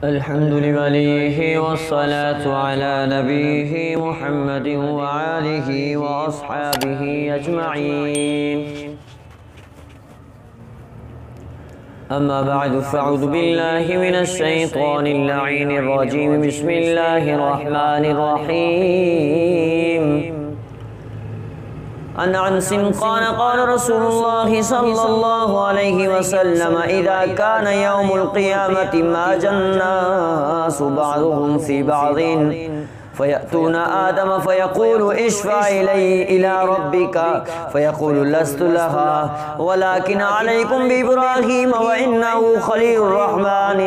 الحمد لله والصلاة على نبيه محمد وآله وأصحابه أجمعين. أما بعد فأعوذ بالله من الشيطان اللعين الرجيم. بسم الله الرحمن الرحيم. عن أنس قال قال رسول الله صلى الله عليه وسلم: إذا كان يوم القيامة ماج الناس بعضهم في بعض فيأتون آدم فيقول: اشفع إلي إلى ربك فيقول: لست لها ولكن عليكم بإبراهيم وإنه خليل الرحمن.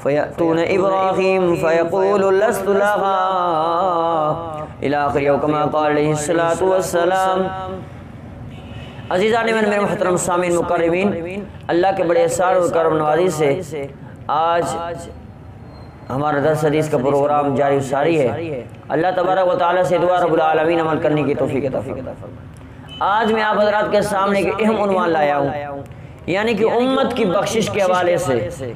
فيأتون إبراهيم فيقول: لست لها إلى آخر او كما قال علیہ الصلوۃ والسلام. عزیزان من میرے محترم سامعین مکرمین، اللہ کے بڑے احسان اور کرم نوازی سے آج ہمارا درس حدیث کا پروگرام جاری ساری ہے. اللہ تبارک و تعالیٰ سے دعا رب العالمین عمل کرنے کی توفیق عطا فرمائے. آج میں آپ حضرات کے سامنے ایک اہم عنوان لایا ہوں، یعنی کہ امت کی بخشش کے حوالے سے.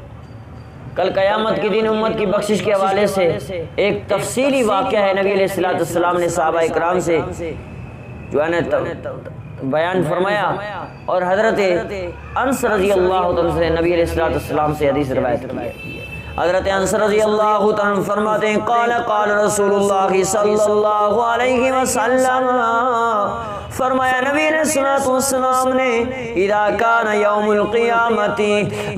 کل قیامت کے دن امت کی بخشش کے حوالے سے ایک تفصیلی واقعہ ہے. نبی علیہ السلام نے صحابہ اکرام سے جو ہے نا بیان فرمایا، اور حضرت انس رضی اللہ عنہ سے نبی علیہ السلام سے حدیث روایت کی ہے. حضرت انس رضی اللہ عنہ فرماتے ہیں: قال قال رسول اللہ صلی اللہ علیہ وسلم، فرمایا نبی علیہ السلام نے: اذا کان یوم القیامت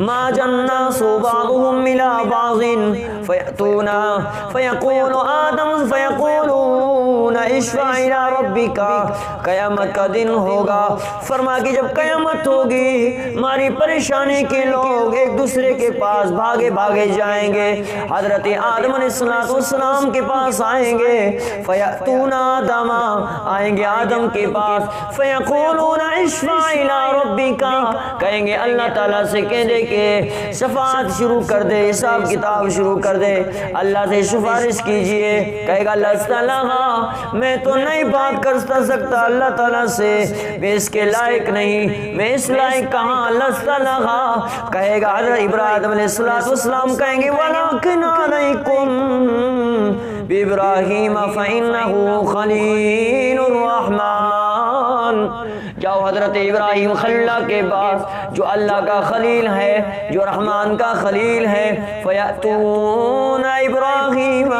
ماج الناس بعضهم الى بعض فیأتون فیقول آدم فیقولون اشفع الى ربک. قیامت کا دن ہوگا، فرما کہ جب قیامت ہوگی ہماری پریشانی کے لوگ ایک دوسرے کے پاس بھاگے بھاگے جائیں گے. حضرت آدم علیہ السلام کے پاس آئیں گے. فیأتون آدم، آئیں گے آدم کے پاس. فیقولون اشفع الی ربک، کہیں گے اللہ تعالیٰ سے کہہ دے کہ شفاعت شروع کر دے، حساب کتاب شروع کر دے، اللہ سے سفارش کیجئے. کہے گا اللہ تعالیٰ میں تو نہیں بات کر سکتا اللہ تعالیٰ سے، میں اس کے لائق نہیں، میں اس لائق کہاں. اللہ تعالیٰ کہے گا حضرت ابراہیم علیہ السلام کہیں گے: وَلَكِنْ عَلَيْكُمْ بِإِبْرَاهِيمَ فَإِنَّهُ خَلِيلُ الرَّحْمَنِ. جاؤ حضرت ابراہیم خلیل اللہ کے پاس جو اللہ کا خلیل ہے، جو رحمان کا خلیل ہے. فَيَأْتُونَ إِبْرَاهِيمَ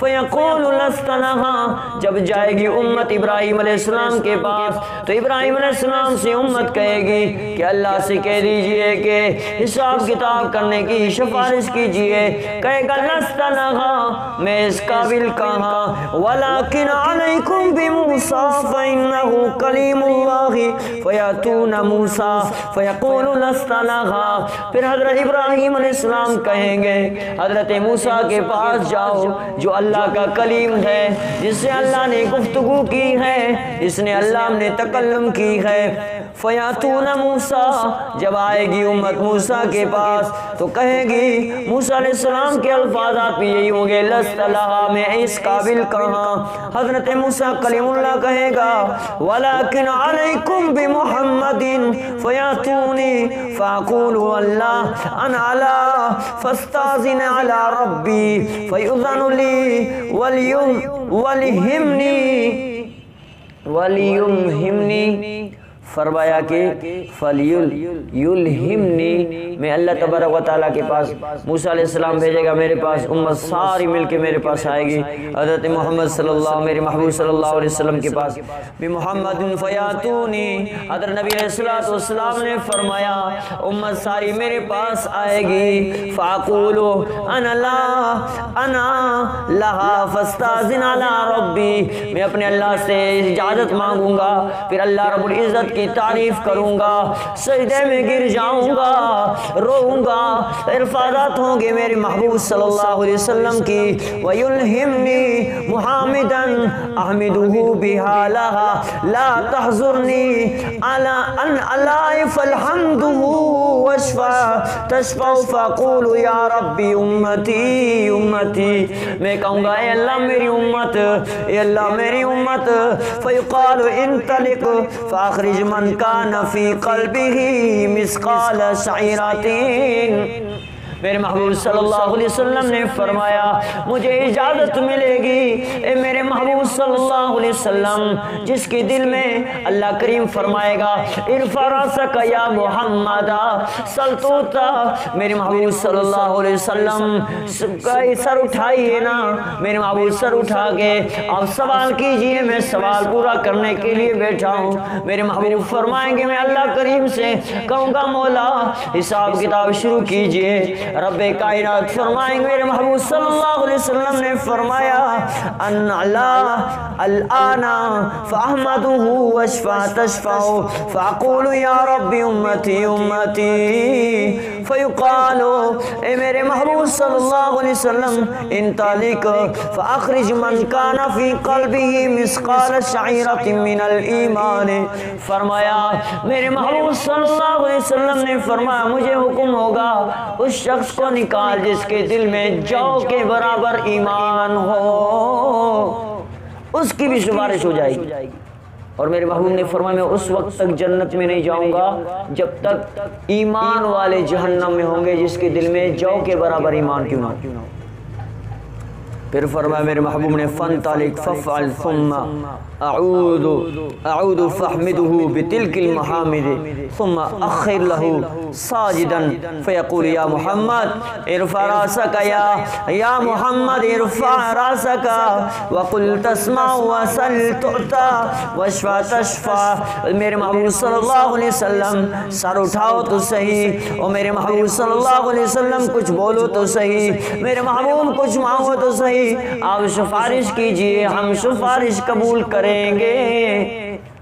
فَيَقُولُ لَسْتَ لَهَا. جب جائے گی امت ابراہیم علیہ السلام کے پاس تو ابراہیم علیہ السلام سے امت کہے گی کہ اللہ سے کہہ دیجئے کہ حساب کتاب کرنے کی سفارش کیجئے. کہے گا لَسْتَ لَهَا، میں اس قابل کہاں. وَلَكِنْ عَلَيْكُمْ بِمُوسَىٰ فَإِنَّهُ كَلِيمُ اللَّهِ. فَيَأْتُونَ مُوسَىٰ فَيَقُولُ لَسْتَ لَهَا. پھر حضرت ابراہیم علیہ السلام کہیں گے حضرت موسیٰ کے پاس جاؤ جو اللہ کا کلیم ہے، جس سے اللہ نے گفتگو کی ہے، جس نے اللہ نے تکلم کی ہے. فیاتون موسیٰ، جب آئے گی امت موسیٰ کے پاس تو کہے گی موسیٰ علیہ السلام کے الفاظات بھی یہی ہوں گے: لست لہا، میں اس قابل کہاں. حضرت موسیٰ کلیم اللہ کہے گا: ولیکن علیکم بمحمد. فیاتونی فاقول اللہ انا علا فاستاذن علی ربی فیؤذن لی ولیمہمنی. فرمایا کہ فلیلہمنی، میں اللہ تبارک و تعالیٰ کے پاس موسیٰ علیہ السلام بھیجے گا، میرے پاس امت ساری مل کے میرے پاس آئے گی. حضرت محمد صلی اللہ، میرے محبوب صلی اللہ علیہ وسلم کے پاس بمحمد فیاتونی. حضرت نبی علیہ السلام نے فرمایا امت ساری میرے پاس آئے گی. فاقولو انا لہا فاستاذن علی ربی، میں اپنے اللہ سے اجازت مانگوں گا، پھر اللہ رب العزت کی تعریف کروں گا، سجدے میں گر جاؤں گا، روؤں گا. الفاظات ہوں گے میرے محبوب صلی اللہ علیہ وسلم کی: وَيُلْهِمْنِي مُحَامِدًا أَحْمِدُهُ بِهَا لَهَا لَا تَحْزُرْنِي عَلَىٰ أَنْ أَلَائِفَ الْحَمْدُهُ وَاشْفَى تَشْفَوْ فَقُولُ يَا رَبِّ أُمَّتِي أُمَّتِي. میں کہوں گا اے اللہ میری امت، اے اللہ میری امت. فَيُقَالُ انطلق فَأَخْرِجْ مَنْ كَانَ فِي قَلْبِهِ مِثْقَالَ شَعِيرَةٍ. میرے محبوب صلی اللہ علیہ وسلم نے فرمایا مجھے اجازت ملے گی اے میرے محبوب صلی اللہ علیہ وسلم جس کے دل میں اللہ کریم فرمائے گا ارفع راسک یا محمد سل توتا، میرے محبوب صلی اللہ علیہ وسلم سر اٹھائیے نا، میرے محبوب سر اٹھا کے آپ سوال کیجئے، میں سوال پورا کرنے کے لیے بیٹھا ہوں۔ میرے محبوب فرمائیں گے میں اللہ کریم سے کہوں گا مولا حساب کتاب شروع کیجئے۔ رب کائنات فرمائیں گے، میرے محبوب صلی اللہ علیہ وسلم نے فرمایا ان الآن فاحمدہ واشفع تشفع فاقول یا رب امتی امتی فیقال اے میرے محبوب صلی اللہ علیہ وسلم انطلق فاخرج من کان فی قلبہ مثقال شعیرۃ من الایمان۔ فرمایا میرے محبوب صلی اللہ علیہ وسلم نے فرمایا مجھے حکم ہوگا اس شخص کو نکال جس کے دل میں جو کے برابر ایمان ہو، اس کی بھی سفارش ہو جائے گی۔ اور میرے محبوب نے فرمایا میں اس وقت تک جنت میں نہیں جاؤں گا جب تک ایمان والے جہنم میں ہوں گے جس کے دل میں جو کے برابر ایمان کیوں نہ ہو۔ پھر فرمایا میرے محبوب نے فانطلق فافعل ثم اعود فاحمده بتلك المحامد ثم اخر له ساجدا فيقول یا محمد ارفع راسك یا محمد ارفع راسك وقل تسمع وسل تعطى واشفع تشفع۔ میرے محبوب صلی اللہ علیہ وسلم سر اٹھاؤ تو صحیح، اور میرے محبوب صلی اللہ علیہ وسلم کچھ بولو تو صحیح، میرے محبوب کچھ مانگو تو صحیح، آپ سفارش کیجئے ہم سفارش قبول کریں گے۔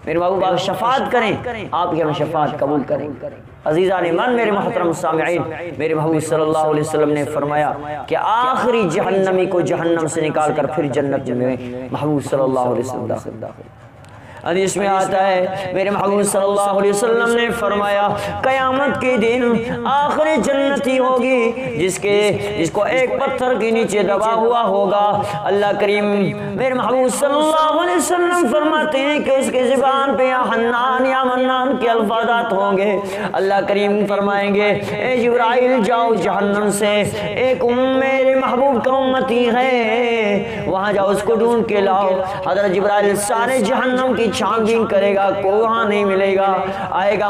میرے محبوب آپ شفاعت کریں، آپ کی ہم شفاعت قبول کریں گے۔ عزیزان ایمان میرے محترم سامعین، میرے محبوب صلی اللہ علیہ وسلم نے فرمایا کہ آخری جہنمی کو جہنم سے نکال کر پھر جنت میں محبوب صلی اللہ علیہ وسلم داخل۔ حدیث میں آتا ہے میرے محبوب صلی اللہ علیہ وسلم نے فرمایا قیامت کے دن آخری جنتی ہوگی جس کو ایک پتھر کے نیچے دبا ہوا ہوگا۔ اللہ کریم میرے محبوب صلی اللہ علیہ وسلم فرماتے ہیں کہ اس کے زبان پہ یا حنان یا منان کے الفاظات ہوں گے۔ اللہ کریم فرمائیں گے اے جبرائیل جاؤ جہنم سے ایک میرے محبوب کا امتی ہے، وہاں جاؤ اس کو ڈھونڈ کے لاؤ۔ حضرت جبرائیل سارے جہنم کی چھان بین کرے گا، کوئی وہاں نہیں ملے گا، آئے گا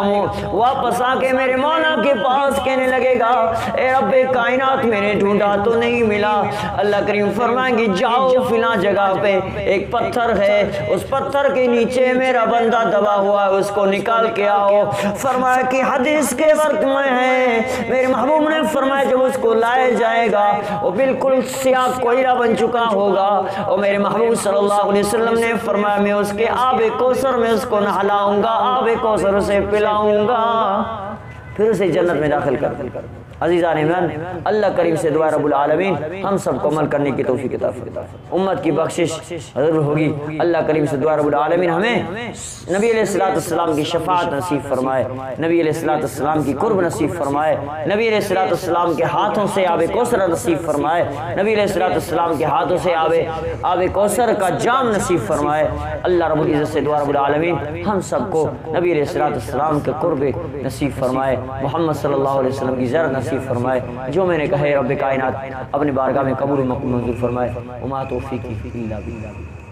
واپس آ کے میرے مولا کے پاس کہنے لگے گا اے رب کائنات میں نے ڈھونڈا تو نہیں ملا۔ اللہ کریم فرمائیں گے جاؤ فلاں جگہ پہ ایک پتھر ہے، اس پتھر کے نیچے میرا بندہ دبا ہوا ہے، اس کو نکال کے آؤ۔ فرمایا کہ حدیث کے وقت میں ہے، میرے محبوب نے فرمایا جب اس کو لائے جائے گا وہ بالکل سیاہ کوئلہ بن چکا ہوگا، اور میرے محبوب صلی اللہ علیہ وسلم نے فرمایا میں اس کے آب کوثر میں اس کو نہلاؤں گا، آب کوثر اسے پلاؤں گا، پھر اسے جنت میں داخل کر دوں۔ عزیزان ایمان اللہ کریم سے دعا رب العالمین ہم سب کو عمل کرنے کی توفیق عطا فرمائے، امت کی بخشش ضرور ہوگی۔ اللہ کریم سے دعا رب العالمین ہمیں نبی علیہ السلام کی شفاعت نصیب فرمائے، نبی علیہ السلام کی قرب نصیب فرمائے، نبی علیہ السلام کے ہاتھوں سے آب کوثر نصیب فرمائے، نبی علیہ السلام کے ہاتھوں سے آب کوثر کا جام نصیب فرمائے۔ اللہ رب العزت سے دعا رب العالمین ہم سب کو نبی علیہ السلام کے قرب نصیب فرمائے، محمد صلی اللہ علیہ وسلم کی زیارت نصیب فرمائے۔ جو میں نے کہا ہے رب کائنات اپنی بارگاہ میں قبول منظور فرمائے۔ وما توفیقی الا باللہ۔